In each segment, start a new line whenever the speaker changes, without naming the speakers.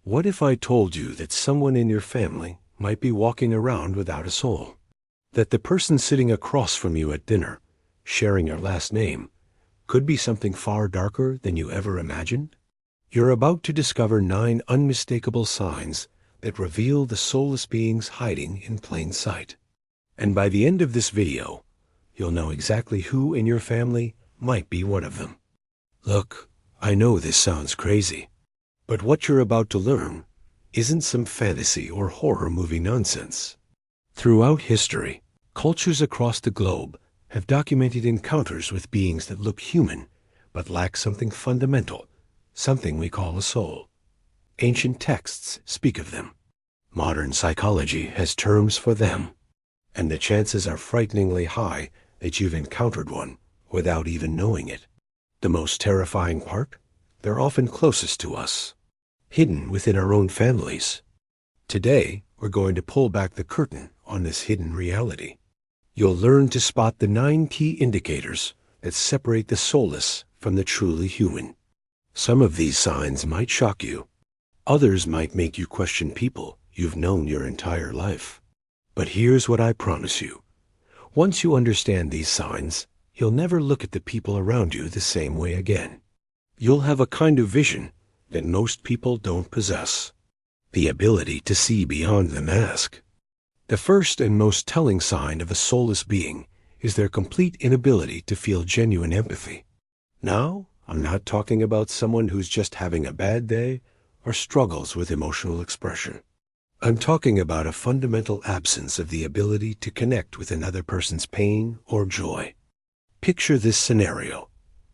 What if I told you that someone in your family might be walking around without a soul? That the person sitting across from you at dinner, sharing your last name, could be something far darker than you ever imagined? You're about to discover 9 unmistakable signs that reveal the soulless beings hiding in plain sight. And by the end of this video, you'll know exactly who in your family might be one of them. Look, I know this sounds crazy, but what you're about to learn isn't some fantasy or horror movie nonsense. Throughout history, cultures across the globe have documented encounters with beings that look human but lack something fundamental, something we call a soul. Ancient texts speak of them. Modern psychology has terms for them. And the chances are frighteningly high that you've encountered one without even knowing it. The most terrifying part? They're often closest to us, hidden within our own families. Today, we're going to pull back the curtain on this hidden reality. You'll learn to spot the 9 key indicators that separate the soulless from the truly human. Some of these signs might shock you. Others might make you question people you've known your entire life. But here's what I promise you. Once you understand these signs, you'll never look at the people around you the same way again. You'll have a kind of vision that most people don't possess. The ability to see beyond the mask. The first and most telling sign of a soulless being is their complete inability to feel genuine empathy. Now, I'm not talking about someone who's just having a bad day or struggles with emotional expression. I'm talking about a fundamental absence of the ability to connect with another person's pain or joy. Picture this scenario.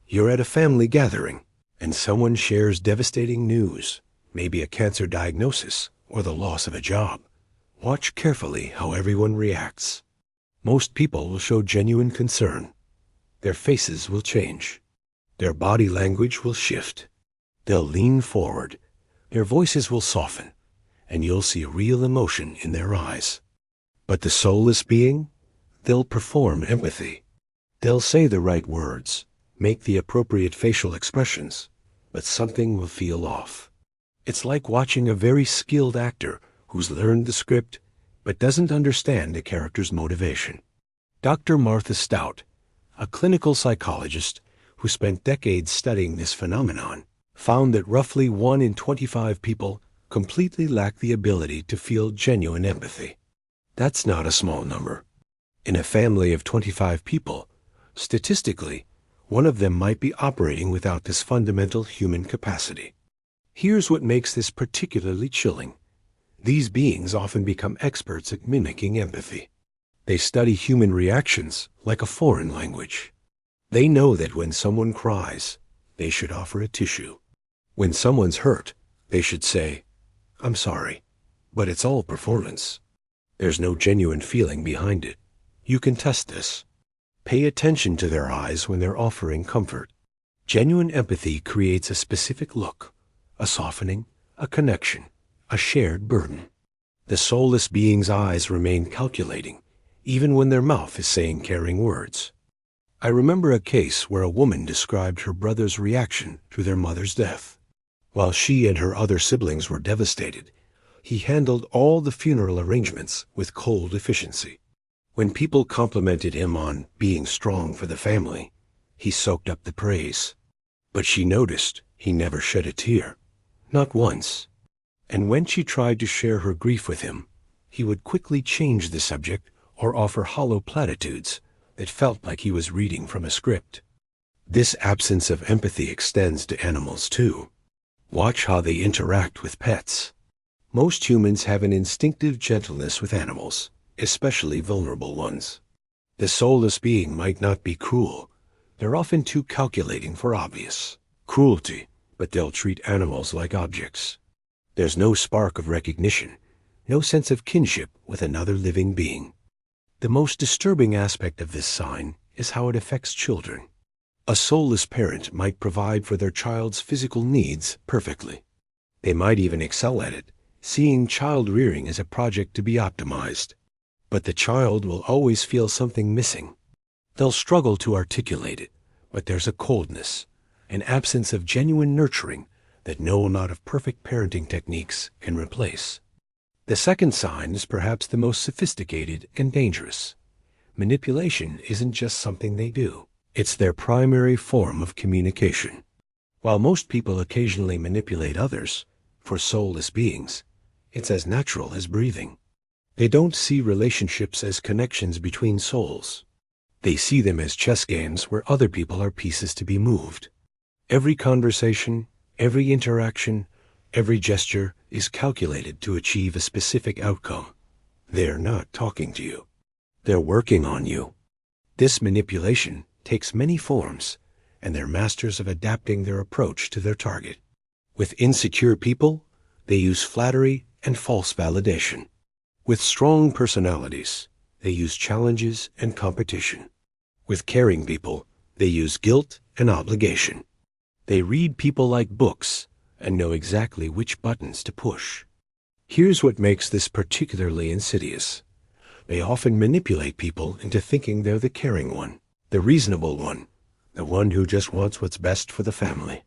You're at a family gathering, and someone shares devastating news, maybe a cancer diagnosis or the loss of a job. Watch carefully how everyone reacts. Most people will show genuine concern. Their faces will change. Their body language will shift. They'll lean forward. Their voices will soften, and you'll see real emotion in their eyes. But the soulless being? They'll perform empathy. They'll say the right words, make the appropriate facial expressions, but something will feel off. It's like watching a very skilled actor who's learned the script but doesn't understand the character's motivation. Dr. Martha Stout, a clinical psychologist who spent decades studying this phenomenon, found that roughly 1 in 25 people completely lack the ability to feel genuine empathy. That's not a small number. In a family of 25 people, statistically, one of them might be operating without this fundamental human capacity. Here's what makes this particularly chilling. These beings often become experts at mimicking empathy. They study human reactions like a foreign language. They know that when someone cries, they should offer a tissue. When someone's hurt, they should say, "I'm sorry, but it's all performance." There's no genuine feeling behind it. You can test this. Pay attention to their eyes when they're offering comfort. Genuine empathy creates a specific look, a softening, a connection, a shared burden. The soulless being's eyes remain calculating, even when their mouth is saying caring words. I remember a case where a woman described her brother's reaction to their mother's death. While she and her other siblings were devastated, he handled all the funeral arrangements with cold efficiency. When people complimented him on being strong for the family, he soaked up the praise. But she noticed he never shed a tear, not once. And when she tried to share her grief with him, he would quickly change the subject or offer hollow platitudes that felt like he was reading from a script. This absence of empathy extends to animals too. Watch how they interact with pets. Most humans have an instinctive gentleness with animals, especially vulnerable ones. The soulless being might not be cruel. They're often too calculating for obvious cruelty, but they'll treat animals like objects. There's no spark of recognition, no sense of kinship with another living being. The most disturbing aspect of this sign is how it affects children. A soulless parent might provide for their child's physical needs perfectly. They might even excel at it, seeing child rearing as a project to be optimized. But the child will always feel something missing. They'll struggle to articulate it, but there's a coldness, an absence of genuine nurturing that no amount of perfect parenting techniques can replace. The second sign is perhaps the most sophisticated and dangerous. Manipulation isn't just something they do. It's their primary form of communication. While most people occasionally manipulate others, for soulless beings, it's as natural as breathing. They don't see relationships as connections between souls. They see them as chess games where other people are pieces to be moved. Every conversation, every interaction, every gesture is calculated to achieve a specific outcome. They're not talking to you. They're working on you. This manipulation takes many forms, and they're masters of adapting their approach to their target. With insecure people, they use flattery and false validation. With strong personalities, they use challenges and competition. With caring people, they use guilt and obligation. They read people like books and know exactly which buttons to push. Here's what makes this particularly insidious. They often manipulate people into thinking they're the caring one, the reasonable one, the one who just wants what's best for the family.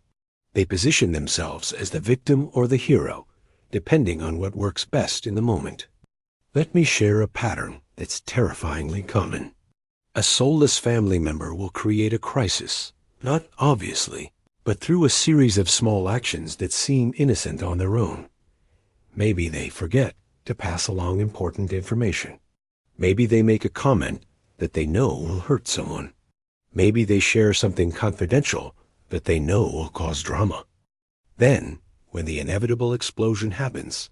They position themselves as the victim or the hero, depending on what works best in the moment. Let me share a pattern that's terrifyingly common. A soulless family member will create a crisis, not obviously, but through a series of small actions that seem innocent on their own. Maybe they forget to pass along important information. Maybe they make a comment that they know will hurt someone. Maybe they share something confidential that they know will cause drama. Then, when the inevitable explosion happens,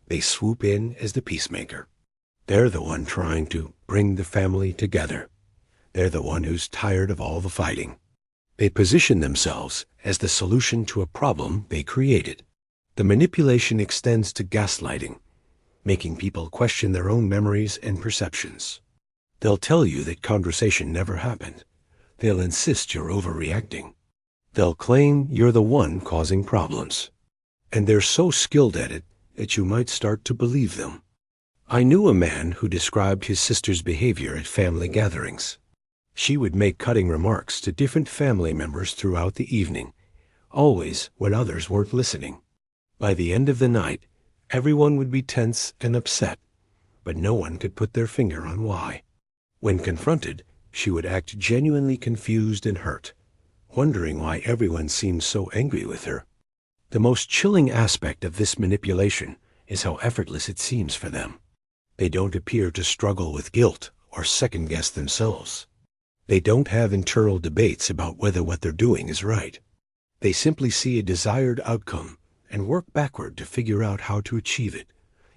they swoop in as the peacemaker. They're the one trying to bring the family together. They're the one who's tired of all the fighting. They position themselves as the solution to a problem they created. The manipulation extends to gaslighting, making people question their own memories and perceptions. They'll tell you that conversation never happened. They'll insist you're overreacting. They'll claim you're the one causing problems. And they're so skilled at it that you might start to believe them. I knew a man who described his sister's behavior at family gatherings. She would make cutting remarks to different family members throughout the evening, always when others weren't listening. By the end of the night, everyone would be tense and upset, but no one could put their finger on why. When confronted, she would act genuinely confused and hurt, wondering why everyone seemed so angry with her. The most chilling aspect of this manipulation is how effortless it seems for them. They don't appear to struggle with guilt or second-guess themselves. They don't have internal debates about whether what they're doing is right. They simply see a desired outcome and work backward to figure out how to achieve it,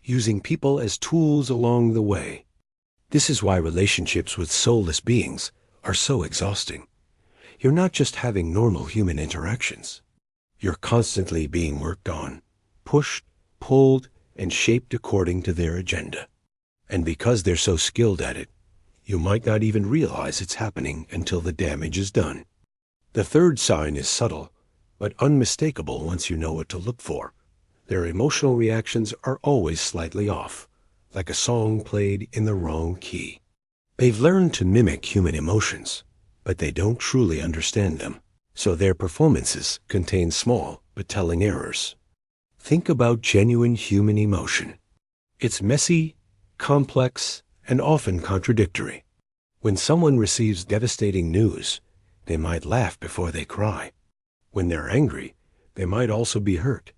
using people as tools along the way. This is why relationships with soulless beings are so exhausting. You're not just having normal human interactions. You're constantly being worked on, pushed, pulled, and shaped according to their agenda. And because they're so skilled at it, you might not even realize it's happening until the damage is done. The third sign is subtle, but unmistakable once you know what to look for. Their emotional reactions are always slightly off, like a song played in the wrong key. They've learned to mimic human emotions, but they don't truly understand them, so their performances contain small but telling errors. Think about genuine human emotion. It's messy, complex, and often contradictory. When someone receives devastating news, they might laugh before they cry. When they're angry, they might also be hurt.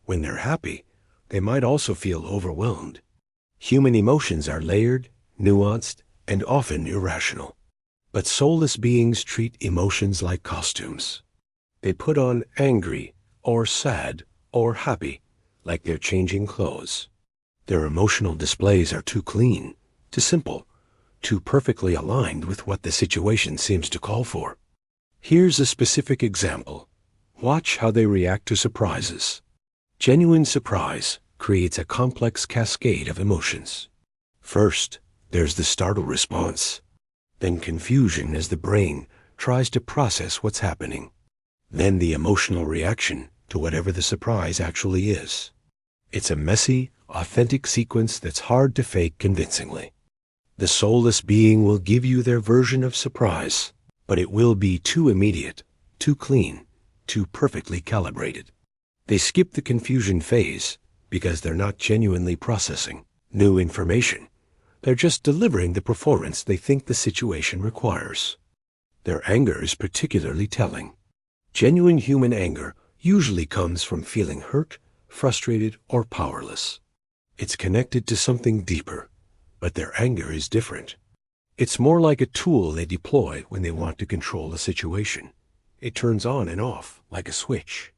When they're happy, they might also feel overwhelmed. Human emotions are layered, nuanced, and often irrational. But soulless beings treat emotions like costumes. They put on angry, or sad, or happy, like they're changing clothes. Their emotional displays are too clean, too simple, too perfectly aligned with what the situation seems to call for. Here's a specific example. Watch how they react to surprises. Genuine surprise creates a complex cascade of emotions. First, there's the startle response. Then confusion as the brain tries to process what's happening. Then the emotional reaction to whatever the surprise actually is. It's a messy, authentic sequence that's hard to fake convincingly. The soulless being will give you their version of surprise, but it will be too immediate, too clean, too perfectly calibrated. They skip the confusion phase because they're not genuinely processing new information. They're just delivering the performance they think the situation requires. Their anger is particularly telling. Genuine human anger usually comes from feeling hurt, frustrated, or powerless. It's connected to something deeper, but their anger is different. It's more like a tool they deploy when they want to control a situation. It turns on and off like a switch.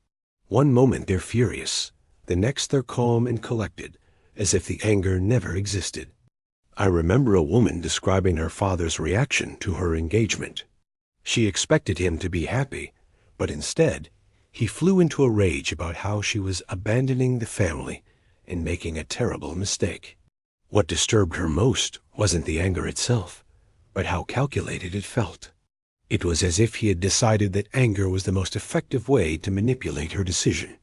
One moment they're furious, the next they're calm and collected, as if the anger never existed. I remember a woman describing her father's reaction to her engagement. She expected him to be happy, but instead, he flew into a rage about how she was abandoning the family and making a terrible mistake. What disturbed her most wasn't the anger itself, but how calculated it felt. It was as if he had decided that anger was the most effective way to manipulate her decision,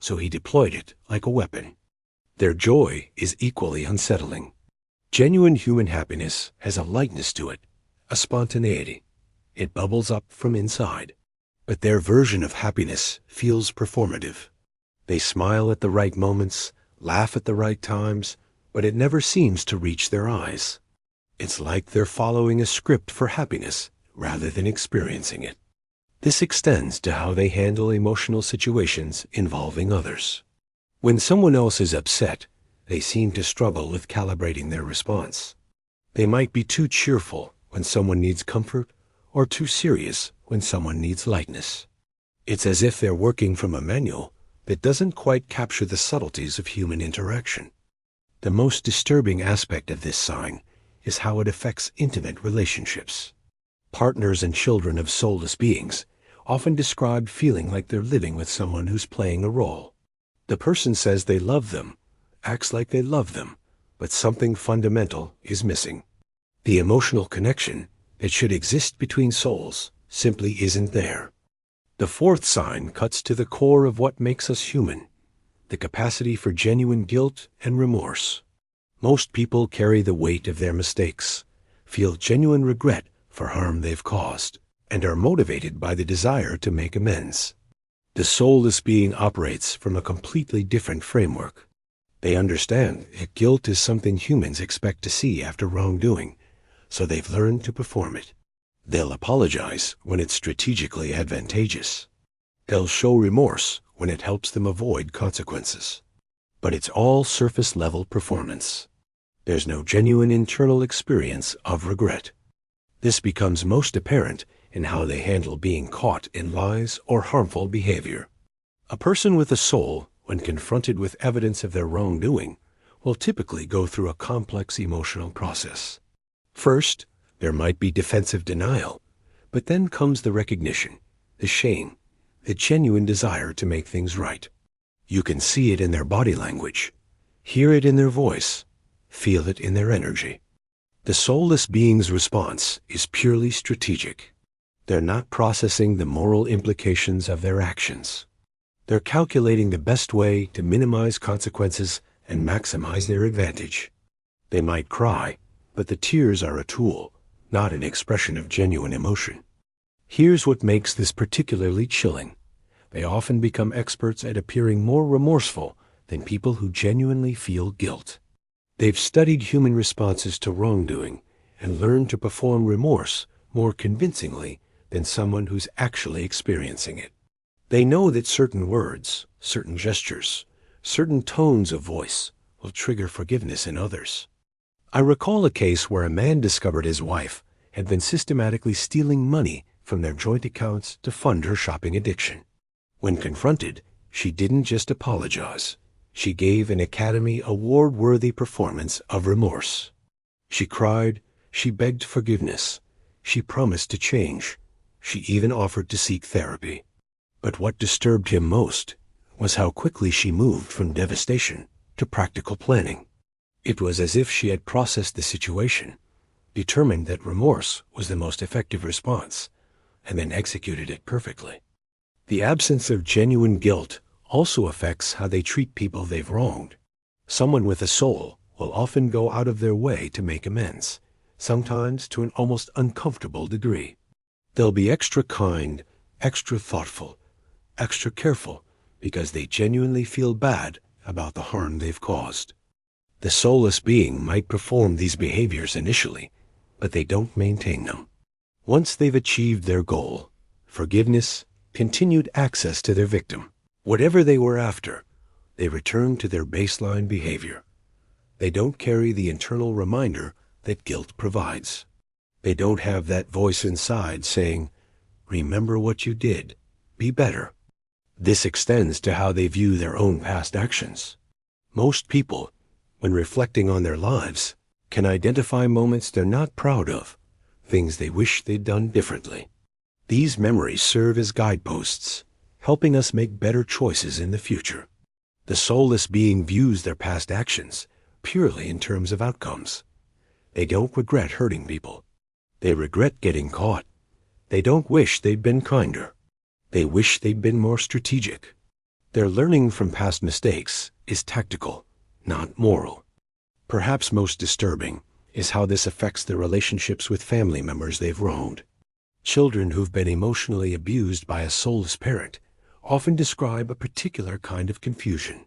so he deployed it like a weapon. Their joy is equally unsettling. Genuine human happiness has a lightness to it, a spontaneity. It bubbles up from inside. But their version of happiness feels performative. They smile at the right moments, laugh at the right times, but it never seems to reach their eyes. It's like they're following a script for happiness rather than experiencing it. This extends to how they handle emotional situations involving others. When someone else is upset, they seem to struggle with calibrating their response. They might be too cheerful when someone needs comfort, or too serious when someone needs lightness. It's as if they're working from a manual that doesn't quite capture the subtleties of human interaction. The most disturbing aspect of this sign is how it affects intimate relationships. Partners and children of soulless beings often describe feeling like they're living with someone who's playing a role. The person says they love them, acts like they love them, but something fundamental is missing. The emotional connection that should exist between souls simply isn't there. The fourth sign cuts to the core of what makes us human, the capacity for genuine guilt and remorse. Most people carry the weight of their mistakes, feel genuine regret for harm they've caused, and are motivated by the desire to make amends. The soulless being operates from a completely different framework. They understand that guilt is something humans expect to see after wrongdoing, so they've learned to perform it. They'll apologize when it's strategically advantageous. They'll show remorse when it helps them avoid consequences. But it's all surface-level performance. There's no genuine internal experience of regret. This becomes most apparent in how they handle being caught in lies or harmful behavior. A person with a soul, when confronted with evidence of their wrongdoing, will typically go through a complex emotional process. First, there might be defensive denial, but then comes the recognition, the shame, the genuine desire to make things right. You can see it in their body language, hear it in their voice, feel it in their energy. The soulless being's response is purely strategic. They're not processing the moral implications of their actions. They're calculating the best way to minimize consequences and maximize their advantage. They might cry, but the tears are a tool, not an expression of genuine emotion. Here's what makes this particularly chilling. They often become experts at appearing more remorseful than people who genuinely feel guilt. They've studied human responses to wrongdoing and learned to perform remorse more convincingly than someone who's actually experiencing it. They know that certain words, certain gestures, certain tones of voice will trigger forgiveness in others. I recall a case where a man discovered his wife had been systematically stealing money from their joint accounts to fund her shopping addiction. When confronted, she didn't just apologize. She gave an Academy Award-worthy performance of remorse. She cried, she begged forgiveness, she promised to change, she even offered to seek therapy. But what disturbed him most was how quickly she moved from devastation to practical planning. It was as if she had processed the situation, determined that remorse was the most effective response, and then executed it perfectly. The absence of genuine guilt also affects how they treat people they've wronged. Someone with a soul will often go out of their way to make amends, sometimes to an almost uncomfortable degree. They'll be extra kind, extra thoughtful, extra careful, because they genuinely feel bad about the harm they've caused. The soulless being might perform these behaviors initially, but they don't maintain them. Once they've achieved their goal, forgiveness, continued access to their victim, whatever they were after, they return to their baseline behavior. They don't carry the internal reminder that guilt provides. They don't have that voice inside saying, "Remember what you did. Be better." This extends to how they view their own past actions. Most people, when reflecting on their lives, can identify moments they're not proud of, things they wish they'd done differently. These memories serve as guideposts, helping us make better choices in the future. The soulless being views their past actions purely in terms of outcomes. They don't regret hurting people. They regret getting caught. They don't wish they'd been kinder. They wish they'd been more strategic. Their learning from past mistakes is tactical, not moral. Perhaps most disturbing is how this affects their relationships with family members they've wronged. Children who've been emotionally abused by a soulless parent often describe a particular kind of confusion.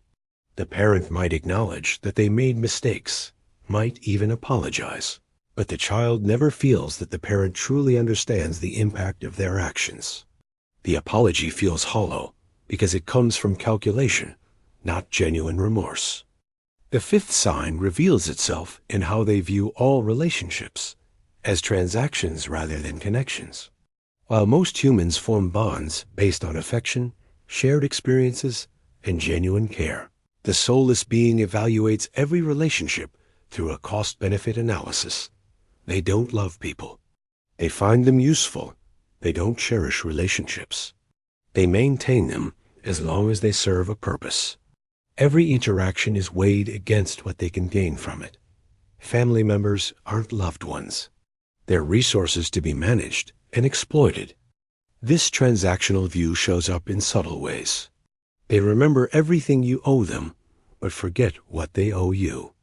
The parent might acknowledge that they made mistakes, might even apologize, but the child never feels that the parent truly understands the impact of their actions. The apology feels hollow because it comes from calculation, not genuine remorse. The fifth sign reveals itself in how they view all relationships, as transactions rather than connections. While most humans form bonds based on affection, shared experiences, and genuine care, the soulless being evaluates every relationship through a cost-benefit analysis. They don't love people. They find them useful. They don't cherish relationships. They maintain them as long as they serve a purpose. Every interaction is weighed against what they can gain from it. Family members aren't loved ones. They're resources to be managed and exploited. This transactional view shows up in subtle ways. They remember everything you owe them, but forget what they owe you.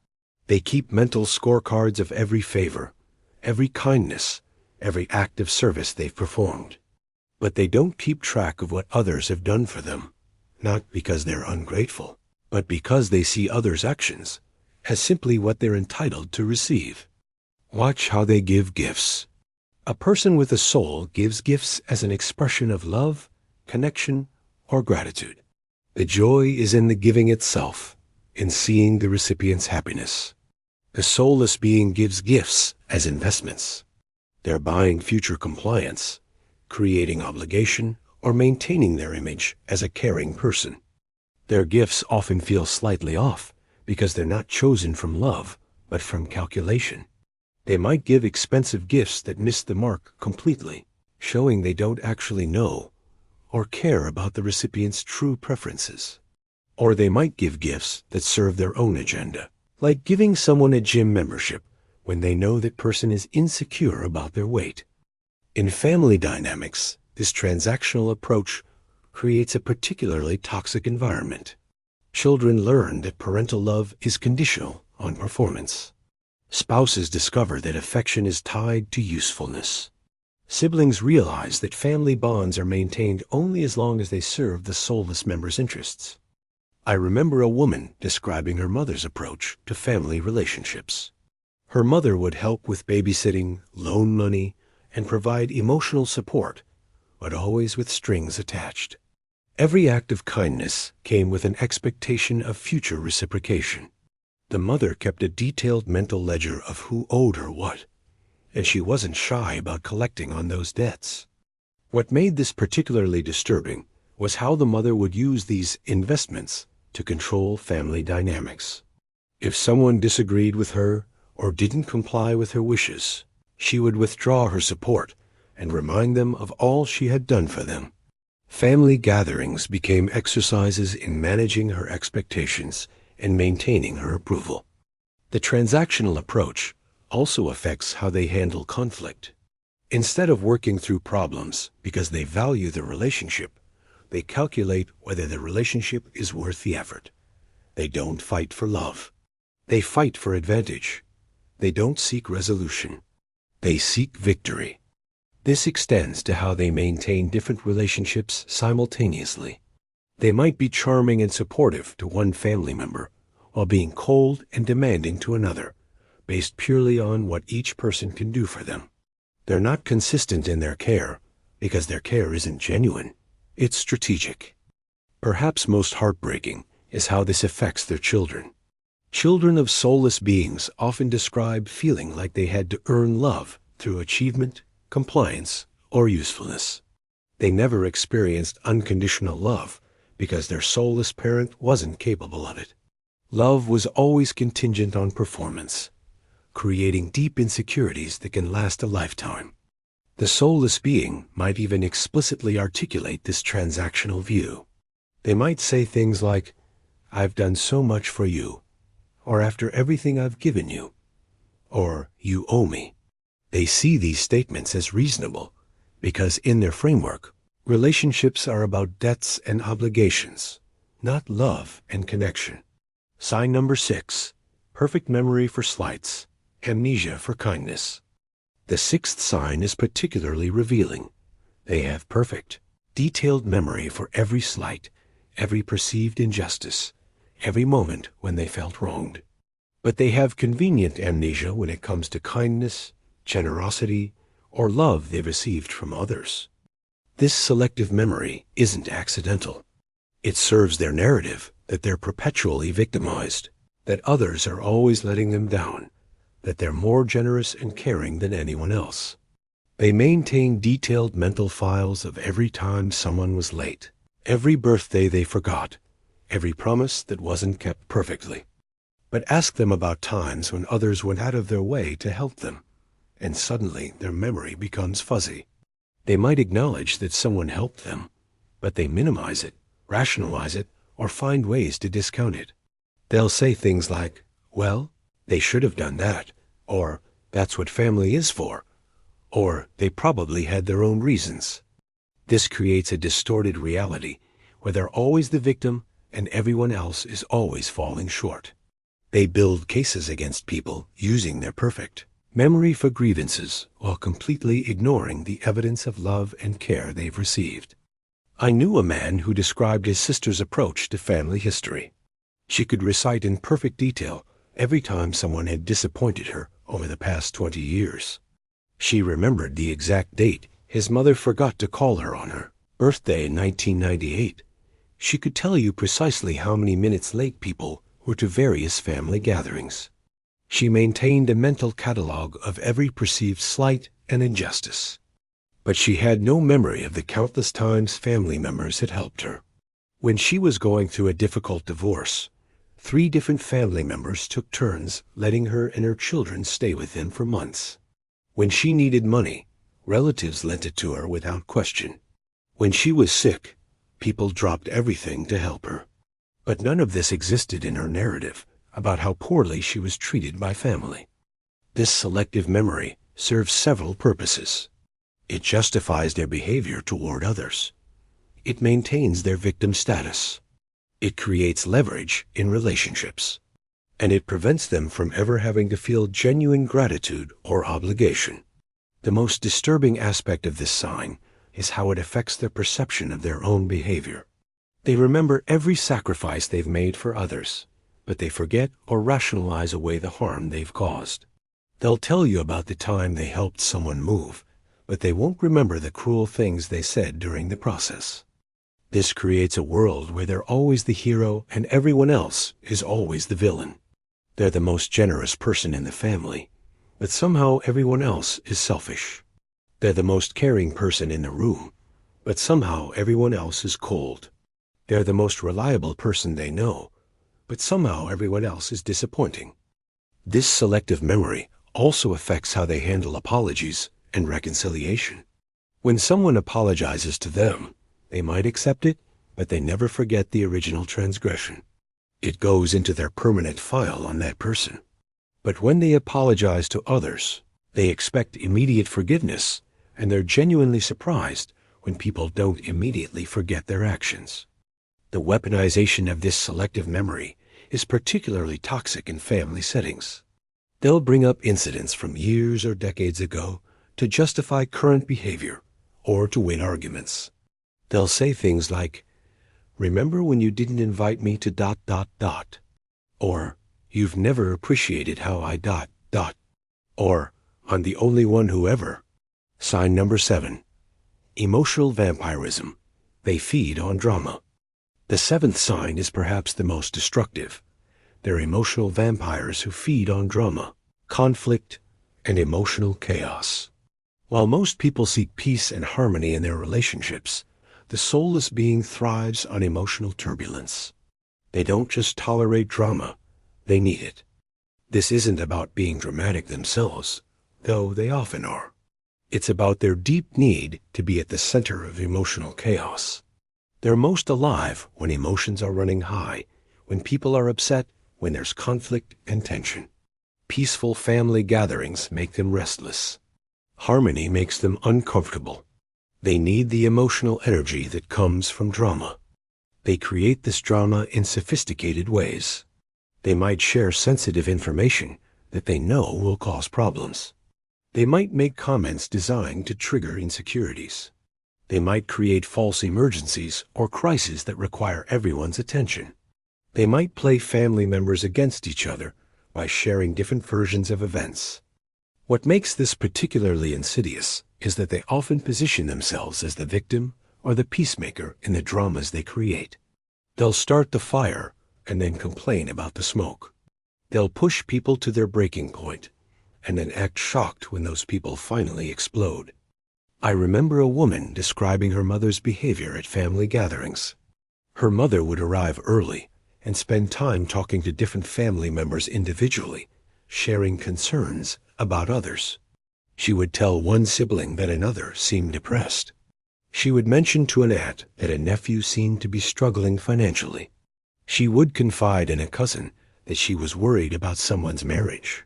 They keep mental scorecards of every favor, every kindness, every act of service they've performed. But they don't keep track of what others have done for them, not because they're ungrateful, but because they see others' actions as simply what they're entitled to receive. Watch how they give gifts. A person with a soul gives gifts as an expression of love, connection, or gratitude. The joy is in the giving itself, in seeing the recipient's happiness. The soulless being gives gifts as investments. They're buying future compliance, creating obligation, or maintaining their image as a caring person. Their gifts often feel slightly off because they're not chosen from love, but from calculation. They might give expensive gifts that miss the mark completely, showing they don't actually know or care about the recipient's true preferences. Or they might give gifts that serve their own agenda, like giving someone a gym membership when they know that person is insecure about their weight. In family dynamics, this transactional approach creates a particularly toxic environment. Children learn that parental love is conditional on performance. Spouses discover that affection is tied to usefulness. Siblings realize that family bonds are maintained only as long as they serve the soulless member's interests. I remember a woman describing her mother's approach to family relationships. Her mother would help with babysitting, loan money, and provide emotional support, but always with strings attached. Every act of kindness came with an expectation of future reciprocation. The mother kept a detailed mental ledger of who owed her what, and she wasn't shy about collecting on those debts. What made this particularly disturbing was how the mother would use these investments to control family dynamics. If someone disagreed with her or didn't comply with her wishes, she would withdraw her support and remind them of all she had done for them. Family gatherings became exercises in managing her expectations and maintaining her approval. The transactional approach also affects how they handle conflict. Instead of working through problems because they value the relationship, they calculate whether the relationship is worth the effort. They don't fight for love. They fight for advantage. They don't seek resolution. They seek victory. This extends to how they maintain different relationships simultaneously. They might be charming and supportive to one family member, while being cold and demanding to another, based purely on what each person can do for them. They're not consistent in their care, because their care isn't genuine. It's strategic. Perhaps most heartbreaking is how this affects their children. Children of soulless beings often describe feeling like they had to earn love through achievement, compliance, or usefulness. They never experienced unconditional love because their soulless parent wasn't capable of it. Love was always contingent on performance, creating deep insecurities that can last a lifetime. The soulless being might even explicitly articulate this transactional view. They might say things like, "I've done so much for you," or "after everything I've given you," or "you owe me." They see these statements as reasonable because in their framework, relationships are about debts and obligations, not love and connection. Sign number 6, perfect memory for slights, amnesia for kindness. The 6th sign is particularly revealing. They have perfect, detailed memory for every slight, every perceived injustice, every moment when they felt wronged. But they have convenient amnesia when it comes to kindness, generosity, or love they received from others. This selective memory isn't accidental. It serves their narrative that they're perpetually victimized, that others are always letting them down, that they're more generous and caring than anyone else. They maintain detailed mental files of every time someone was late, every birthday they forgot, every promise that wasn't kept perfectly. But ask them about times when others went out of their way to help them, and suddenly their memory becomes fuzzy. They might acknowledge that someone helped them, but they minimize it, rationalize it, or find ways to discount it. They'll say things like, "Well, they should have done that," or "That's what family is for," or "They probably had their own reasons." This creates a distorted reality where they're always the victim and everyone else is always falling short. They build cases against people using their perfect memory for grievances while completely ignoring the evidence of love and care they've received. I knew a man who described his sister's approach to family history. She could recite in perfect detail every time someone had disappointed her over the past 20 years. She remembered the exact date his mother forgot to call her on her birthday in 1998. She could tell you precisely how many minutes late people were to various family gatherings. She maintained a mental catalog of every perceived slight and injustice. But she had no memory of the countless times family members had helped her. When she was going through a difficult divorce, 3 different family members took turns letting her and her children stay with them for months. When she needed money, relatives lent it to her without question. When she was sick, people dropped everything to help her. But none of this existed in her narrative about how poorly she was treated by family. This selective memory serves several purposes. It justifies their behavior toward others. It maintains their victim status. It creates leverage in relationships. And it prevents them from ever having to feel genuine gratitude or obligation. The most disturbing aspect of this sign is how it affects their perception of their own behavior. They remember every sacrifice they've made for others, but they forget or rationalize away the harm they've caused. They'll tell you about the time they helped someone move, but they won't remember the cruel things they said during the process. This creates a world where they're always the hero and everyone else is always the villain. They're the most generous person in the family, but somehow everyone else is selfish. They're the most caring person in the room, but somehow everyone else is cold. They're the most reliable person they know, but somehow everyone else is disappointing. This selective memory also affects how they handle apologies and reconciliation. When someone apologizes to them, they might accept it, but they never forget the original transgression. It goes into their permanent file on that person. But when they apologize to others, they expect immediate forgiveness, and they're genuinely surprised when people don't immediately forget their actions. The weaponization of this selective memory is particularly toxic in family settings. They'll bring up incidents from years or decades ago to justify current behavior or to win arguments. They'll say things like, Remember when you didn't invite me to ... Or, you've never appreciated how I ... Or, I'm the only one who ever. Sign number 7. Emotional vampirism. They feed on drama. The 7th sign is perhaps the most destructive. They're emotional vampires who feed on drama, conflict, and emotional chaos. While most people seek peace and harmony in their relationships, the soulless being thrives on emotional turbulence. They don't just tolerate drama, they need it. This isn't about being dramatic themselves, though they often are. It's about their deep need to be at the center of emotional chaos. They're most alive when emotions are running high, when people are upset, when there's conflict and tension. Peaceful family gatherings make them restless. Harmony makes them uncomfortable. They need the emotional energy that comes from drama. They create this drama in sophisticated ways. They might share sensitive information that they know will cause problems. They might make comments designed to trigger insecurities. They might create false emergencies or crises that require everyone's attention. They might play family members against each other by sharing different versions of events. What makes this particularly insidious is that they often position themselves as the victim or the peacemaker in the dramas they create. They'll start the fire and then complain about the smoke. They'll push people to their breaking point and then act shocked when those people finally explode. I remember a woman describing her mother's behavior at family gatherings. Her mother would arrive early and spend time talking to different family members individually, sharing concerns about others. She would tell one sibling that another seemed depressed. She would mention to an aunt that a nephew seemed to be struggling financially. She would confide in a cousin that she was worried about someone's marriage.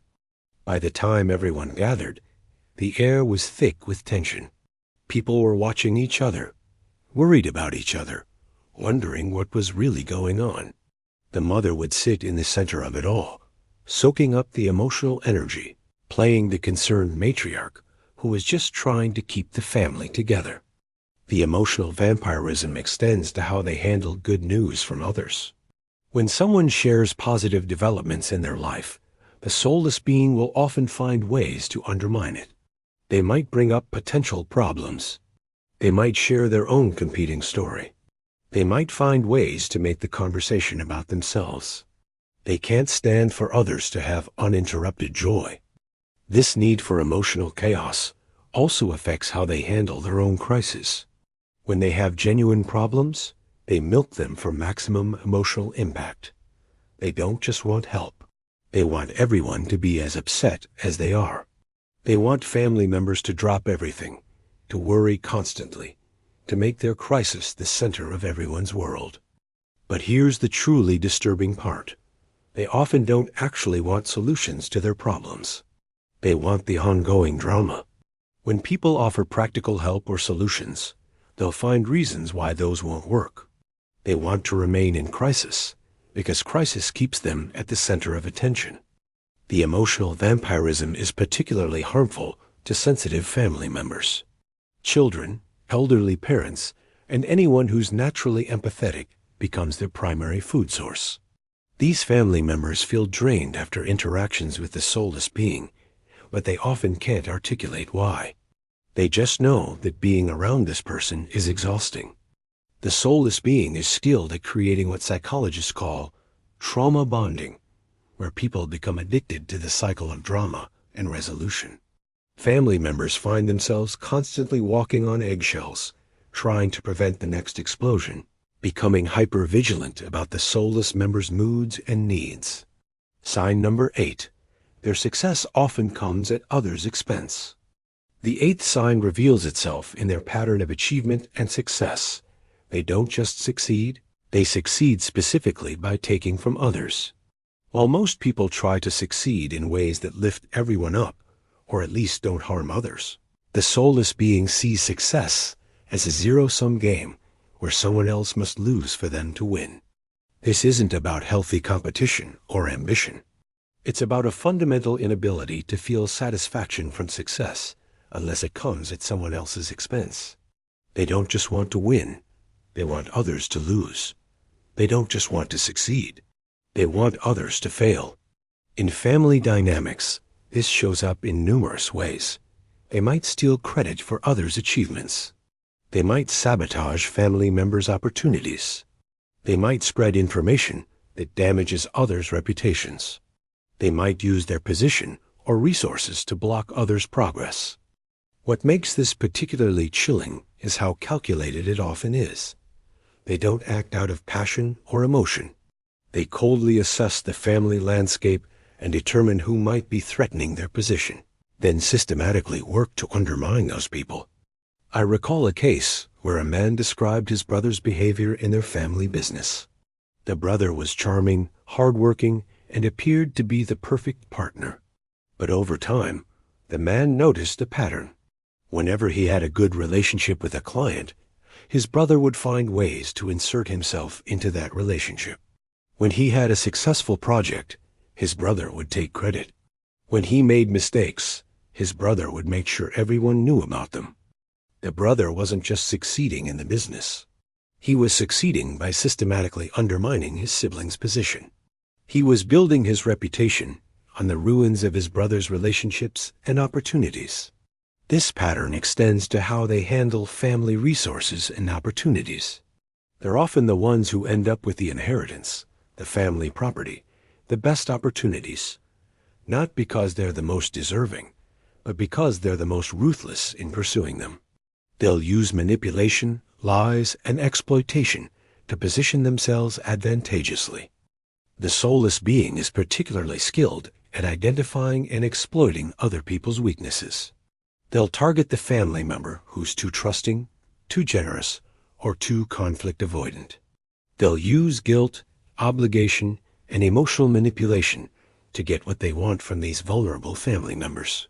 By the time everyone gathered, the air was thick with tension. People were watching each other, worried about each other, wondering what was really going on. The mother would sit in the center of it all, soaking up the emotional energy, playing the concerned matriarch who was just trying to keep the family together. The emotional vampirism extends to how they handle good news from others. When someone shares positive developments in their life, the soulless being will often find ways to undermine it. They might bring up potential problems. They might share their own competing story. They might find ways to make the conversation about themselves. They can't stand for others to have uninterrupted joy. This need for emotional chaos also affects how they handle their own crisis. When they have genuine problems, they milk them for maximum emotional impact. They don't just want help. They want everyone to be as upset as they are. They want family members to drop everything, to worry constantly, to make their crisis the center of everyone's world. But here's the truly disturbing part. They often don't actually want solutions to their problems. They want the ongoing drama. When people offer practical help or solutions, they'll find reasons why those won't work. They want to remain in crisis, because crisis keeps them at the center of attention. The emotional vampirism is particularly harmful to sensitive family members. Children, elderly parents, and anyone who's naturally empathetic becomes their primary food source. These family members feel drained after interactions with the soulless being, but they often can't articulate why. They just know that being around this person is exhausting. The soulless being is skilled at creating what psychologists call trauma bonding, where people become addicted to the cycle of drama and resolution. Family members find themselves constantly walking on eggshells, trying to prevent the next explosion, becoming hyper-vigilant about the soulless member's moods and needs. Sign number 8. Their success often comes at others' expense. The 8th sign reveals itself in their pattern of achievement and success. They don't just succeed, they succeed specifically by taking from others. While most people try to succeed in ways that lift everyone up, or at least don't harm others, the soulless being sees success as a zero-sum game where someone else must lose for them to win. This isn't about healthy competition or ambition. It's about a fundamental inability to feel satisfaction from success unless it comes at someone else's expense. They don't just want to win, they want others to lose. They don't just want to succeed. They want others to fail. In family dynamics, this shows up in numerous ways. They might steal credit for others' achievements. They might sabotage family members' opportunities. They might spread information that damages others' reputations. They might use their position or resources to block others' progress. What makes this particularly chilling is how calculated it often is. They don't act out of passion or emotion. They coldly assess the family landscape and determine who might be threatening their position, then systematically work to undermine those people. I recall a case where a man described his brother's behavior in their family business. The brother was charming, hardworking, and appeared to be the perfect partner. But over time, the man noticed a pattern. Whenever he had a good relationship with a client, his brother would find ways to insert himself into that relationship. When he had a successful project, his brother would take credit. When he made mistakes, his brother would make sure everyone knew about them. The brother wasn't just succeeding in the business. He was succeeding by systematically undermining his sibling's position. He was building his reputation on the ruins of his brother's relationships and opportunities. This pattern extends to how they handle family resources and opportunities. They're often the ones who end up with the inheritance, the family property, the best opportunities, not because they're the most deserving, but because they're the most ruthless in pursuing them. They'll use manipulation, lies, and exploitation to position themselves advantageously. The soulless being is particularly skilled at identifying and exploiting other people's weaknesses. They'll target the family member who's too trusting, too generous, or too conflict avoidant. They'll use guilt, obligation, and emotional manipulation to get what they want from these vulnerable family members.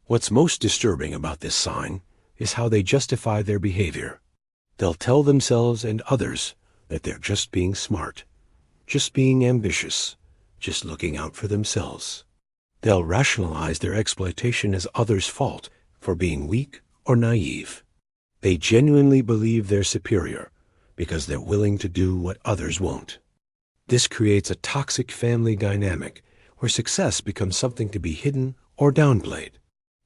What's most disturbing about this sign is how they justify their behavior. They'll tell themselves and others that they're just being smart, just being ambitious, just looking out for themselves. They'll rationalize their exploitation as others' fault for being weak or naive. They genuinely believe they're superior because they're willing to do what others won't. This creates a toxic family dynamic where success becomes something to be hidden or downplayed.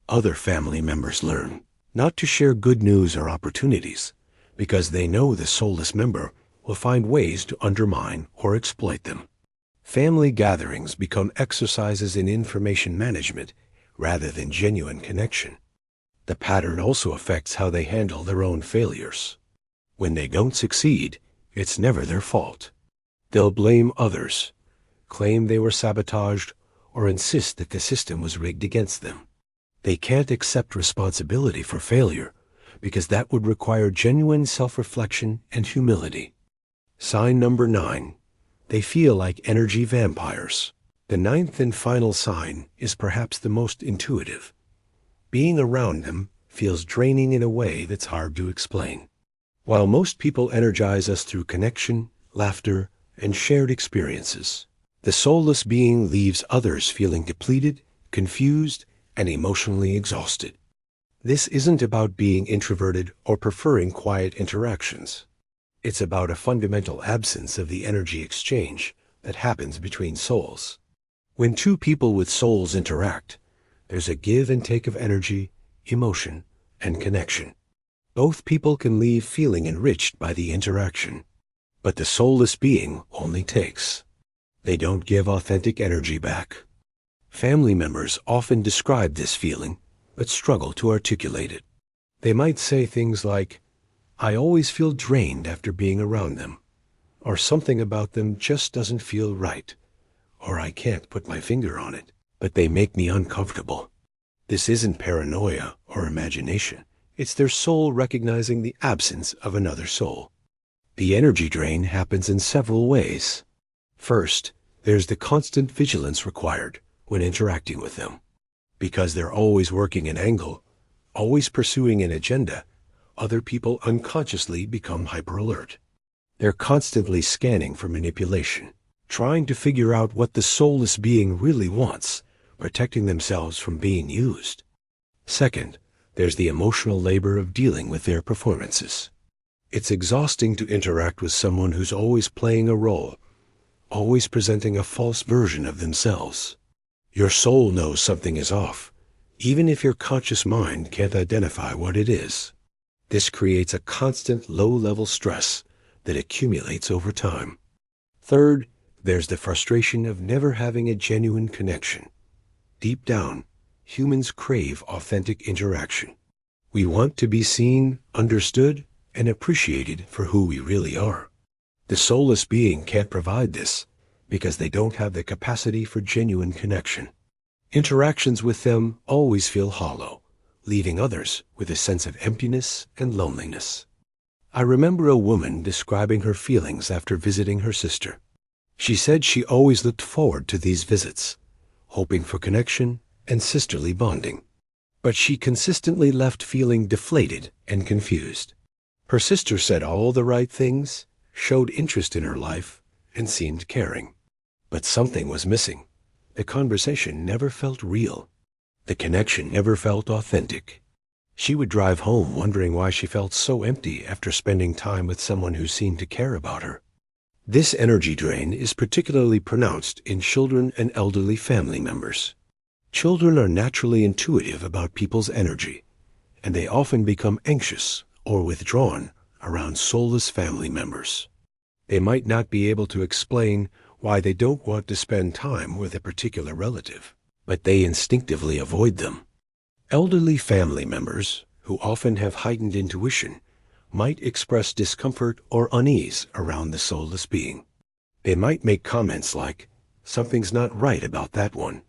Other family members learn not to share good news or opportunities because they know the soulless member will find ways to undermine or exploit them. Family gatherings become exercises in information management rather than genuine connection. The pattern also affects how they handle their own failures. When they don't succeed, it's never their fault. They'll blame others, claim they were sabotaged, or insist that the system was rigged against them. They can't accept responsibility for failure because that would require genuine self-reflection and humility. Sign number 9. They feel like energy vampires. The 9th and final sign is perhaps the most intuitive. Being around them feels draining in a way that's hard to explain. While most people energize us through connection, laughter, and shared experiences, the soulless being leaves others feeling depleted, confused, and emotionally exhausted. This isn't about being introverted or preferring quiet interactions. It's about a fundamental absence of the energy exchange that happens between souls. When two people with souls interact, there's a give and take of energy, emotion, and connection. Both people can leave feeling enriched by the interaction, but the soulless being only takes. They don't give authentic energy back. Family members often describe this feeling, but struggle to articulate it. They might say things like, "I always feel drained after being around them," or something about them just doesn't feel right, or "I can't put my finger on it, but they make me uncomfortable." This isn't paranoia or imagination. It's their soul recognizing the absence of another soul. The energy drain happens in several ways. First, there's the constant vigilance required when interacting with them. Because they're always working an angle, always pursuing an agenda, other people unconsciously become hyper-alert. They're constantly scanning for manipulation, trying to figure out what the soulless being really wants, protecting themselves from being used. Second, there's the emotional labor of dealing with their performances. It's exhausting to interact with someone who's always playing a role, always presenting a false version of themselves. Your soul knows something is off, even if your conscious mind can't identify what it is. This creates a constant low-level stress that accumulates over time. Third, there's the frustration of never having a genuine connection. Deep down, humans crave authentic interaction. We want to be seen, understood, and appreciated for who we really are. The soulless being can't provide this because they don't have the capacity for genuine connection. Interactions with them always feel hollow, leaving others with a sense of emptiness and loneliness. I remember a woman describing her feelings after visiting her sister. She said she always looked forward to these visits, hoping for connection and sisterly bonding. But she consistently left feeling deflated and confused. Her sister said all the right things, showed interest in her life, and seemed caring. But something was missing. The conversation never felt real. The connection never felt authentic. She would drive home wondering why she felt so empty after spending time with someone who seemed to care about her. This energy drain is particularly pronounced in children and elderly family members. Children are naturally intuitive about people's energy, and they often become anxious or withdrawn around soulless family members. They might not be able to explain why they don't want to spend time with a particular relative, but they instinctively avoid them. Elderly family members, who often have heightened intuition, might express discomfort or unease around the soulless being. They might make comments like, "Something's not right about that one,"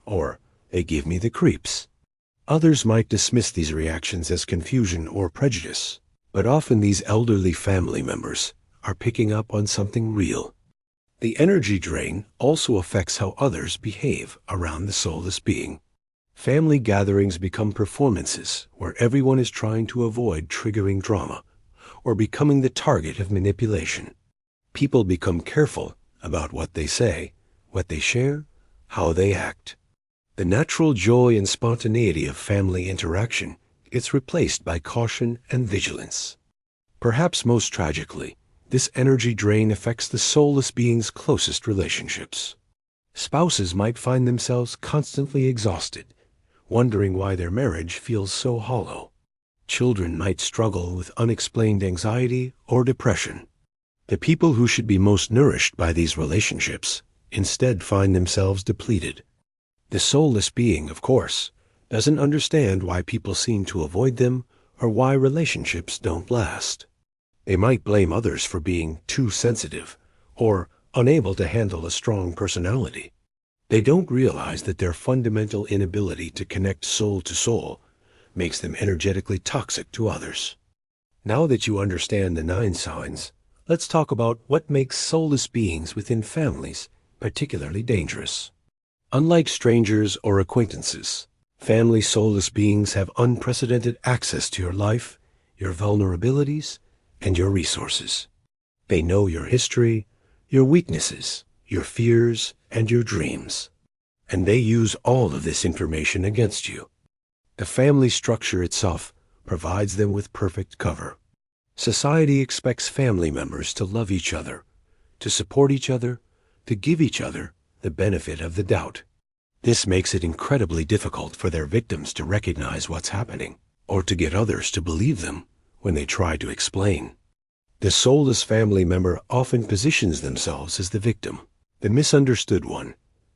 or "They give me the creeps." Others might dismiss these reactions as confusion or prejudice, but often these elderly family members are picking up on something real. The energy drain also affects how others behave around the soulless being. Family gatherings become performances where everyone is trying to avoid triggering drama or becoming the target of manipulation. People become careful about what they say, what they share, how they act. The natural joy and spontaneity of family interaction gets replaced by caution and vigilance. Perhaps most tragically, this energy drain affects the soulless being's closest relationships. Spouses might find themselves constantly exhausted, wondering why their marriage feels so hollow. Children might struggle with unexplained anxiety or depression. The people who should be most nourished by these relationships instead find themselves depleted. The soulless being, of course, doesn't understand why people seem to avoid them or why relationships don't last. They might blame others for being too sensitive or unable to handle a strong personality. They don't realize that their fundamental inability to connect soul to soul makes them energetically toxic to others. Now that you understand the 9 signs, let's talk about what makes soulless beings within families particularly dangerous. Unlike strangers or acquaintances, family soulless beings have unprecedented access to your life, your vulnerabilities, and your resources. They know your history, your weaknesses, your fears, and your dreams. And they use all of this information against you. The family structure itself provides them with perfect cover. Society expects family members to love each other, to support each other, to give each other the benefit of the doubt. This makes it incredibly difficult for their victims to recognize what's happening, or to get others to believe them when they try to explain. The soulless family member often positions themselves as the victim, the misunderstood one,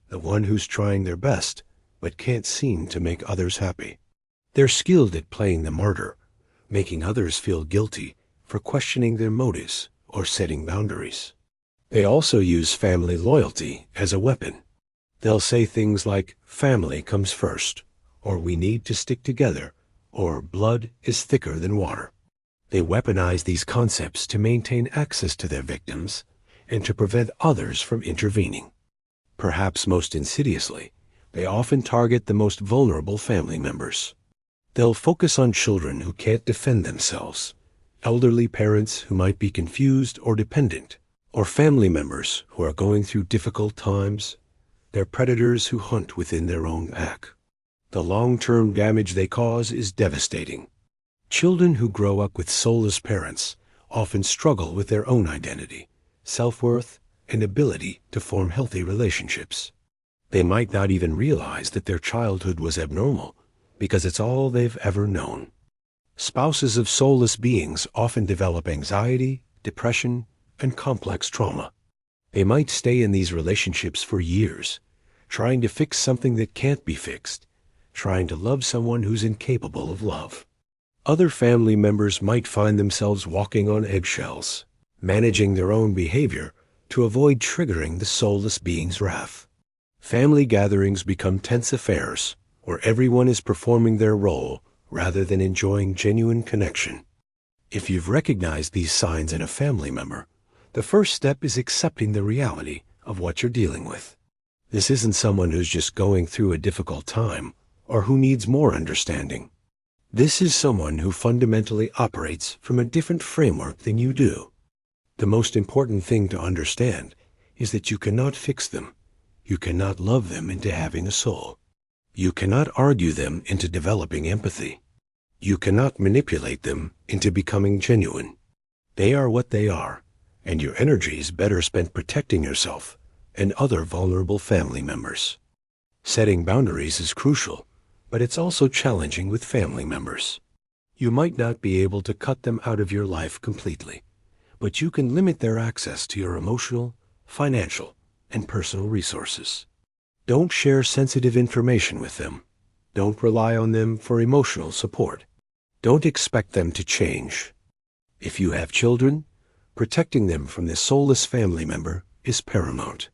the one who's trying their best but can't seem to make others happy. They're skilled at playing the martyr, making others feel guilty for questioning their motives or setting boundaries. They also use family loyalty as a weapon. They'll say things like, "Family comes first," or "We need to stick together," or "Blood is thicker than water." They weaponize these concepts to maintain access to their victims and to prevent others from intervening. Perhaps most insidiously, they often target the most vulnerable family members. They'll focus on children who can't defend themselves, elderly parents who might be confused or dependent, or family members who are going through difficult times. They're predators who hunt within their own pack. The long-term damage they cause is devastating. Children who grow up with soulless parents often struggle with their own identity, self-worth, and ability to form healthy relationships. They might not even realize that their childhood was abnormal because it's all they've ever known. Spouses of soulless beings often develop anxiety, depression, and complex trauma. They might stay in these relationships for years, trying to fix something that can't be fixed, trying to love someone who's incapable of love. Other family members might find themselves walking on eggshells, managing their own behavior to avoid triggering the soulless being's wrath. Family gatherings become tense affairs where everyone is performing their role rather than enjoying genuine connection. If you've recognized these signs in a family member, the first step is accepting the reality of what you're dealing with. This isn't someone who's just going through a difficult time or who needs more understanding. This is someone who fundamentally operates from a different framework than you do. The most important thing to understand is that you cannot fix them. You cannot love them into having a soul. You cannot argue them into developing empathy. You cannot manipulate them into becoming genuine. They are what they are, and your energy is better spent protecting yourself and other vulnerable family members. Setting boundaries is crucial, but it's also challenging with family members. You might not be able to cut them out of your life completely, but you can limit their access to your emotional, financial, and personal resources. Don't share sensitive information with them. Don't rely on them for emotional support. Don't expect them to change. If you have children, protecting them from this soulless family member is paramount.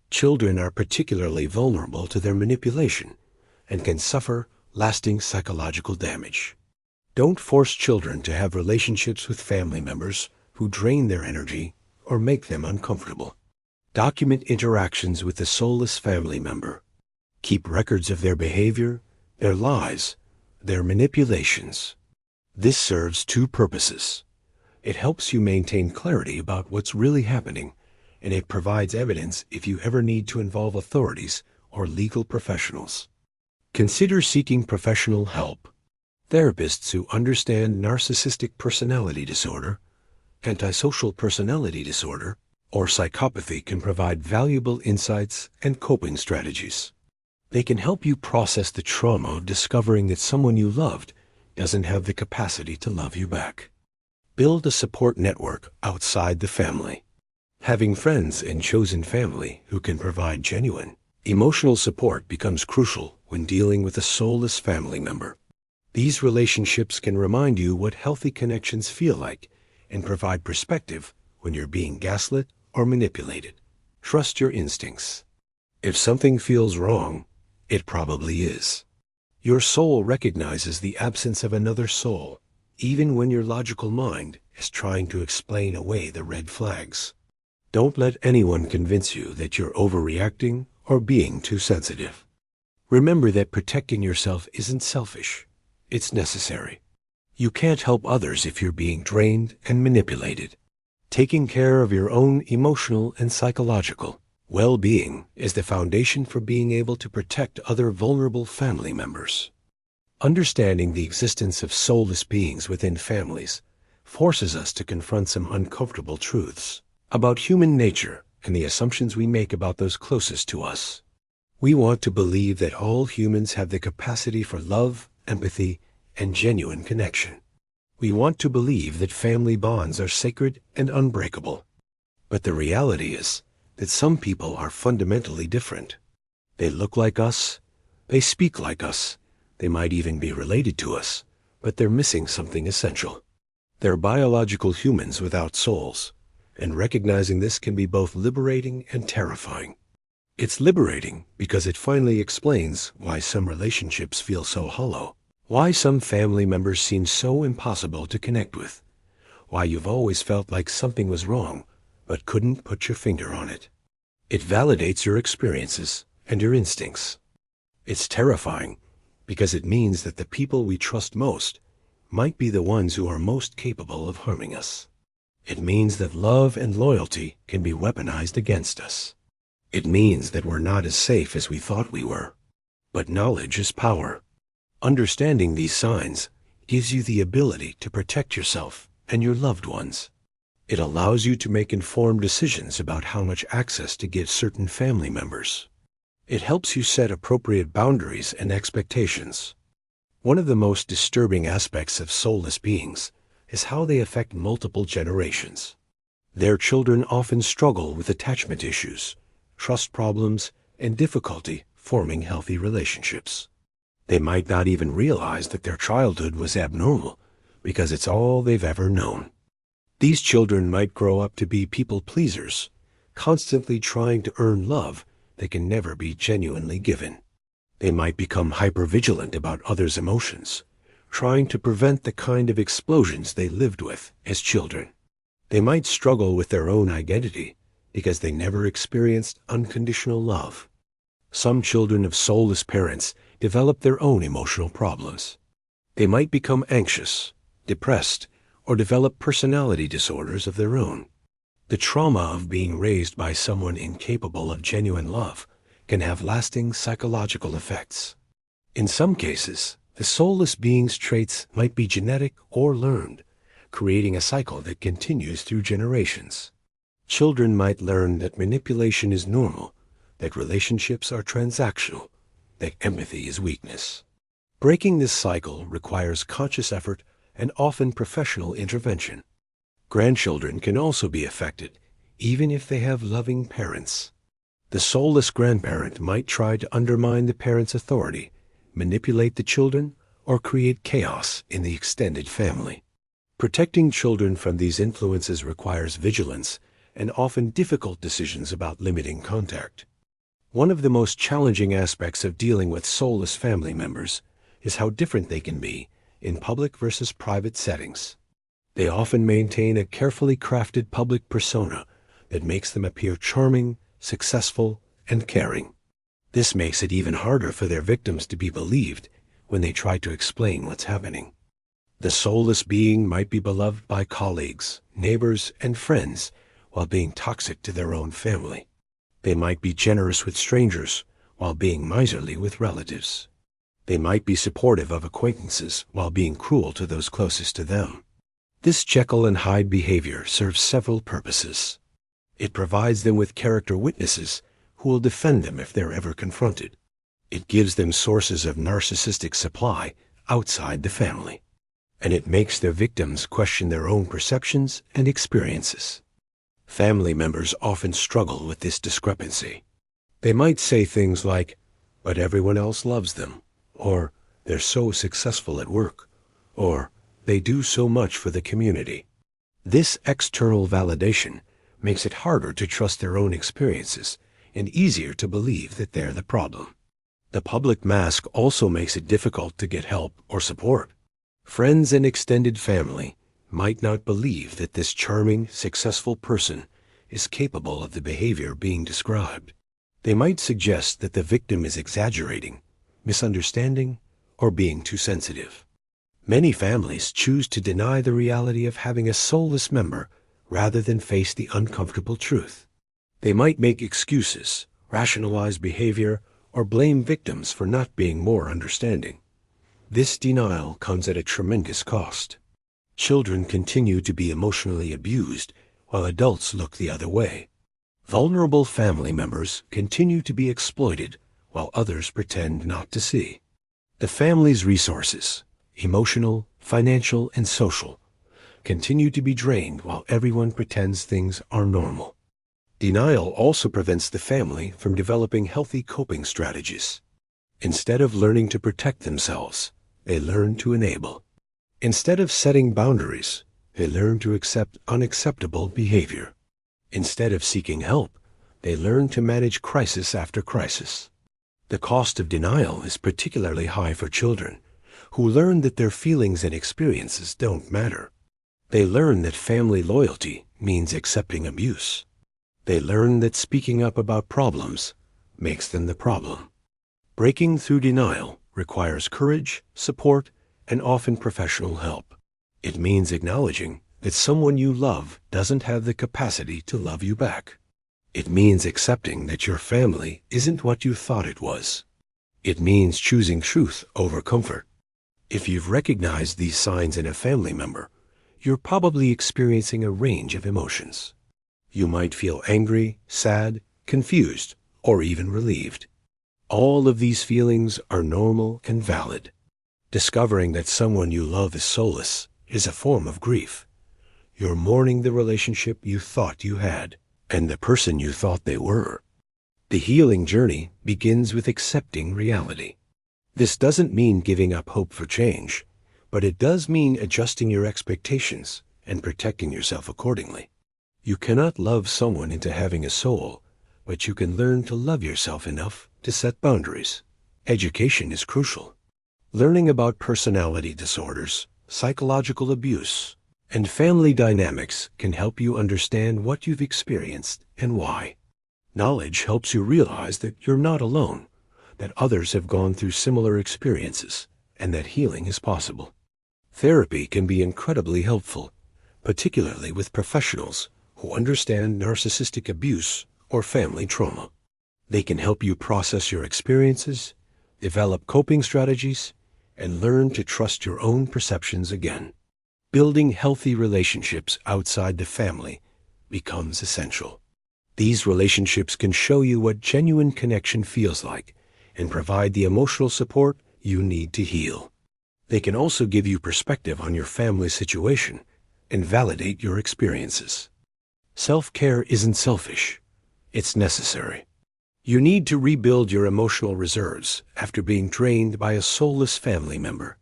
Children are particularly vulnerable to their manipulation and can suffer lasting psychological damage. Don't force children to have relationships with family members who drain their energy or make them uncomfortable. Document interactions with the soulless family member. Keep records of their behavior, their lies, their manipulations. This serves two purposes. It helps you maintain clarity about what's really happening, and it provides evidence if you ever need to involve authorities or legal professionals. Consider seeking professional help. Therapists who understand narcissistic personality disorder, antisocial personality disorder, or psychopathy can provide valuable insights and coping strategies. They can help you process the trauma of discovering that someone you loved doesn't have the capacity to love you back. Build a support network outside the family. Having friends and chosen family who can provide genuine, emotional support becomes crucial when dealing with a soulless family member. These relationships can remind you what healthy connections feel like and provide perspective when you're being gaslit or manipulated. Trust your instincts. If something feels wrong, it probably is. Your soul recognizes the absence of another soul, even when your logical mind is trying to explain away the red flags. Don't let anyone convince you that you're overreacting or being too sensitive. Remember that protecting yourself isn't selfish. It's necessary. You can't help others if you're being drained and manipulated. Taking care of your own emotional and psychological well-being is the foundation for being able to protect other vulnerable family members. Understanding the existence of soulless beings within families forces us to confront some uncomfortable truths about human nature and the assumptions we make about those closest to us. We want to believe that all humans have the capacity for love, empathy, and genuine connection. We want to believe that family bonds are sacred and unbreakable. But the reality is that some people are fundamentally different. They look like us, they speak like us, they might even be related to us, but they're missing something essential. They're biological humans without souls, and recognizing this can be both liberating and terrifying. It's liberating because it finally explains why some relationships feel so hollow, why some family members seem so impossible to connect with, why you've always felt like something was wrong but couldn't put your finger on it. It validates your experiences and your instincts. It's terrifying because it means that the people we trust most might be the ones who are most capable of harming us. It means that love and loyalty can be weaponized against us. It means that we're not as safe as we thought we were. But knowledge is power. Understanding these signs gives you the ability to protect yourself and your loved ones. It allows you to make informed decisions about how much access to give certain family members. It helps you set appropriate boundaries and expectations. One of the most disturbing aspects of soulless beings is how they affect multiple generations. Their children often struggle with attachment issues, trust problems, and difficulty forming healthy relationships. They might not even realize that their childhood was abnormal because it's all they've ever known. These children might grow up to be people pleasers, constantly trying to earn love that can never be genuinely given. They might become hypervigilant about others' emotions, trying to prevent the kind of explosions they lived with as children. They might struggle with their own identity because they never experienced unconditional love. Some children of soulless parents develop their own emotional problems. They might become anxious, depressed, or develop personality disorders of their own. The trauma of being raised by someone incapable of genuine love can have lasting psychological effects. In some cases, the soulless being's traits might be genetic or learned, creating a cycle that continues through generations. Children might learn that manipulation is normal, that relationships are transactional, that empathy is weakness. Breaking this cycle requires conscious effort and often professional intervention. Grandchildren can also be affected, even if they have loving parents. The soulless grandparent might try to undermine the parent's authority, manipulate the children, or create chaos in the extended family. Protecting children from these influences requires vigilance and often difficult decisions about limiting contact. One of the most challenging aspects of dealing with soulless family members is how different they can be in public versus private settings. They often maintain a carefully crafted public persona that makes them appear charming, successful, and caring. This makes it even harder for their victims to be believed when they try to explain what's happening. The soulless being might be beloved by colleagues, neighbors, and friends while being toxic to their own family. They might be generous with strangers while being miserly with relatives. They might be supportive of acquaintances while being cruel to those closest to them. This Jekyll and Hyde behavior serves several purposes. It provides them with character witnesses who will defend them if they're ever confronted. It gives them sources of narcissistic supply outside the family. And it makes their victims question their own perceptions and experiences. Family members often struggle with this discrepancy. They might say things like, "But everyone else loves them," or "They're so successful at work," or "They do so much for the community." This external validation makes it harder to trust their own experiences and easier to believe that they're the problem. The public mask also makes it difficult to get help or support. Friends and extended family might not believe that this charming, successful person is capable of the behavior being described. They might suggest that the victim is exaggerating, misunderstanding, or being too sensitive. Many families choose to deny the reality of having a soulless member rather than face the uncomfortable truth. They might make excuses, rationalize behavior, or blame victims for not being more understanding. This denial comes at a tremendous cost. Children continue to be emotionally abused while adults look the other way. Vulnerable family members continue to be exploited while others pretend not to see. The family's resources, emotional, financial, and social, continue to be drained while everyone pretends things are normal. Denial also prevents the family from developing healthy coping strategies. Instead of learning to protect themselves, they learn to enable. Instead of setting boundaries, they learn to accept unacceptable behavior. Instead of seeking help, they learn to manage crisis after crisis. The cost of denial is particularly high for children, who learn that their feelings and experiences don't matter. They learn that family loyalty means accepting abuse. They learn that speaking up about problems makes them the problem. Breaking through denial requires courage, support, and often professional help. It means acknowledging that someone you love doesn't have the capacity to love you back. It means accepting that your family isn't what you thought it was. It means choosing truth over comfort. If you've recognized these signs in a family member, you're probably experiencing a range of emotions. You might feel angry, sad, confused, or even relieved. All of these feelings are normal and valid. Discovering that someone you love is soulless is a form of grief. You're mourning the relationship you thought you had, and the person you thought they were. The healing journey begins with accepting reality. This doesn't mean giving up hope for change, but it does mean adjusting your expectations and protecting yourself accordingly. You cannot love someone into having a soul, but you can learn to love yourself enough to set boundaries. Education is crucial. Learning about personality disorders, psychological abuse, and family dynamics can help you understand what you've experienced and why. Knowledge helps you realize that you're not alone, that others have gone through similar experiences, and that healing is possible. Therapy can be incredibly helpful, particularly with professionals who understand narcissistic abuse or family trauma. They can help you process your experiences, develop coping strategies, and learn to trust your own perceptions again. Building healthy relationships outside the family becomes essential. These relationships can show you what genuine connection feels like and provide the emotional support you need to heal. They can also give you perspective on your family situation and validate your experiences. Self-care isn't selfish. It's necessary. You need to rebuild your emotional reserves after being drained by a soulless family member.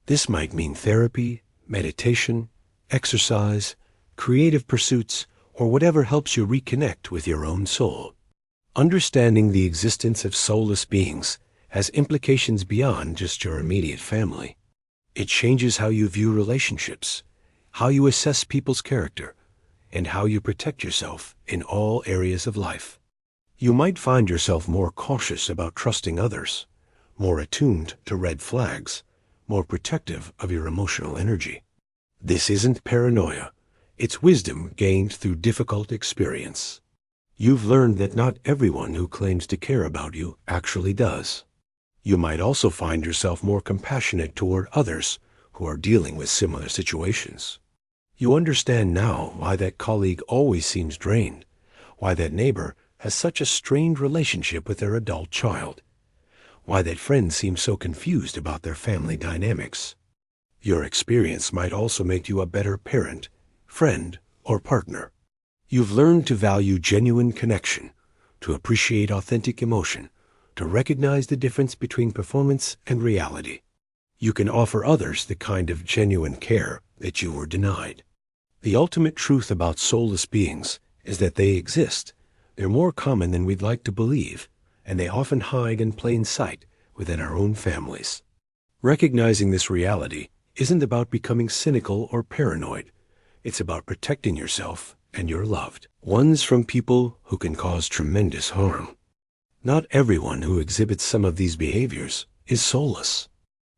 This might mean therapy, meditation, exercise, creative pursuits, or whatever helps you reconnect with your own soul. Understanding the existence of soulless beings has implications beyond just your immediate family. It changes how you view relationships, how you assess people's character, and how you protect yourself in all areas of life. You might find yourself more cautious about trusting others, more attuned to red flags, more protective of your emotional energy. This isn't paranoia. It's wisdom gained through difficult experience. You've learned that not everyone who claims to care about you actually does. You might also find yourself more compassionate toward others who are dealing with similar situations. You understand now why that colleague always seems drained, why that neighbor has such a strained relationship with their adult child, why that friend seems so confused about their family dynamics. Your experience might also make you a better parent, friend, or partner. You've learned to value genuine connection, to appreciate authentic emotion, to recognize the difference between performance and reality. You can offer others the kind of genuine care that you were denied. The ultimate truth about soulless beings is that they exist. They're more common than we'd like to believe, and they often hide in plain sight within our own families. Recognizing this reality isn't about becoming cynical or paranoid. It's about protecting yourself and your loved ones from people who can cause tremendous harm. Not everyone who exhibits some of these behaviors is soulless.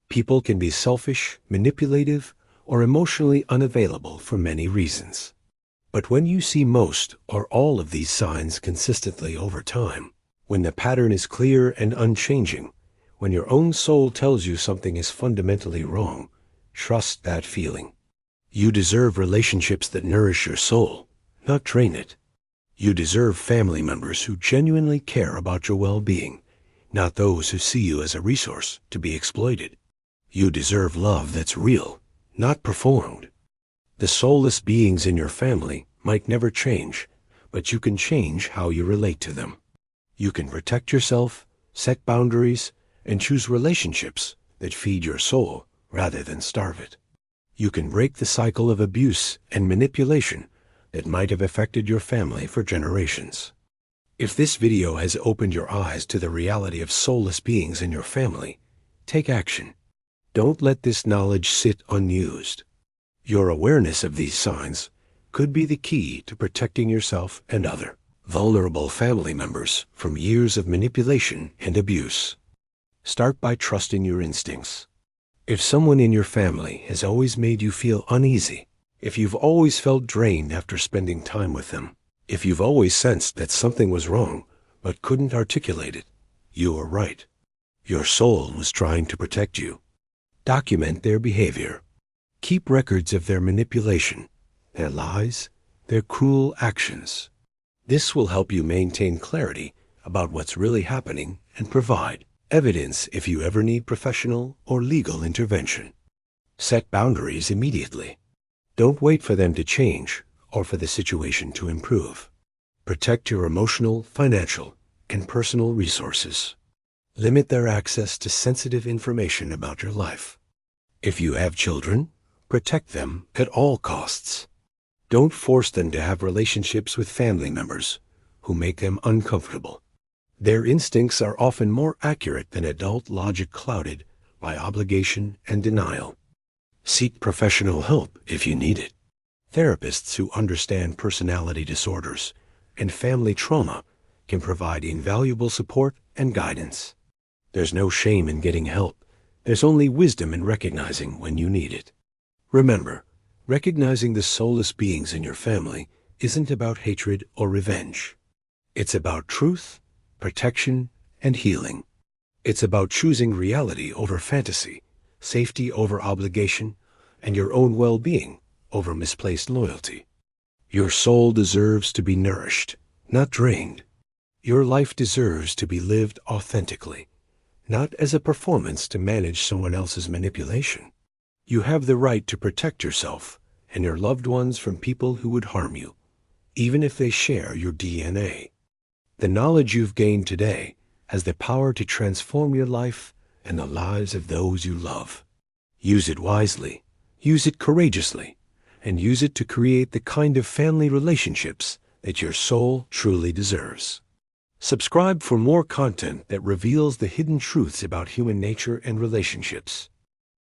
People can be selfish, manipulative, or emotionally unavailable for many reasons. But when you see most or all of these signs consistently over time, when the pattern is clear and unchanging, when your own soul tells you something is fundamentally wrong, trust that feeling. You deserve relationships that nourish your soul, not drain it. You deserve family members who genuinely care about your well-being, not those who see you as a resource to be exploited. You deserve love that's real, not performed. The soulless beings in your family might never change, but you can change how you relate to them. You can protect yourself, set boundaries, and choose relationships that feed your soul rather than starve it. You can break the cycle of abuse and manipulation that might have affected your family for generations. If this video has opened your eyes to the reality of soulless beings in your family, take action. Don't let this knowledge sit unused. Your awareness of these signs could be the key to protecting yourself and other vulnerable family members from years of manipulation and abuse. Start by trusting your instincts. If someone in your family has always made you feel uneasy, if you've always felt drained after spending time with them, if you've always sensed that something was wrong but couldn't articulate it, you were right. Your soul was trying to protect you. Document their behavior. Keep records of their manipulation, their lies, their cruel actions. This will help you maintain clarity about what's really happening and provide evidence if you ever need professional or legal intervention. Set boundaries immediately. Don't wait for them to change or for the situation to improve. Protect your emotional, financial, and personal resources. Limit their access to sensitive information about your life. If you have children, protect them at all costs. Don't force them to have relationships with family members who make them uncomfortable. Their instincts are often more accurate than adult logic clouded by obligation and denial. Seek professional help if you need it. Therapists who understand personality disorders and family trauma can provide invaluable support and guidance. There's no shame in getting help. There's only wisdom in recognizing when you need it. Remember, recognizing the soulless beings in your family isn't about hatred or revenge. It's about truth, protection, and healing. It's about choosing reality over fantasy, safety over obligation, and your own well-being over misplaced loyalty. Your soul deserves to be nourished, not drained. Your life deserves to be lived authentically, not as a performance to manage someone else's manipulation. You have the right to protect yourself and your loved ones from people who would harm you, even if they share your DNA. The knowledge you've gained today has the power to transform your life and the lives of those you love. Use it wisely, use it courageously, and use it to create the kind of family relationships that your soul truly deserves. Subscribe for more content that reveals the hidden truths about human nature and relationships.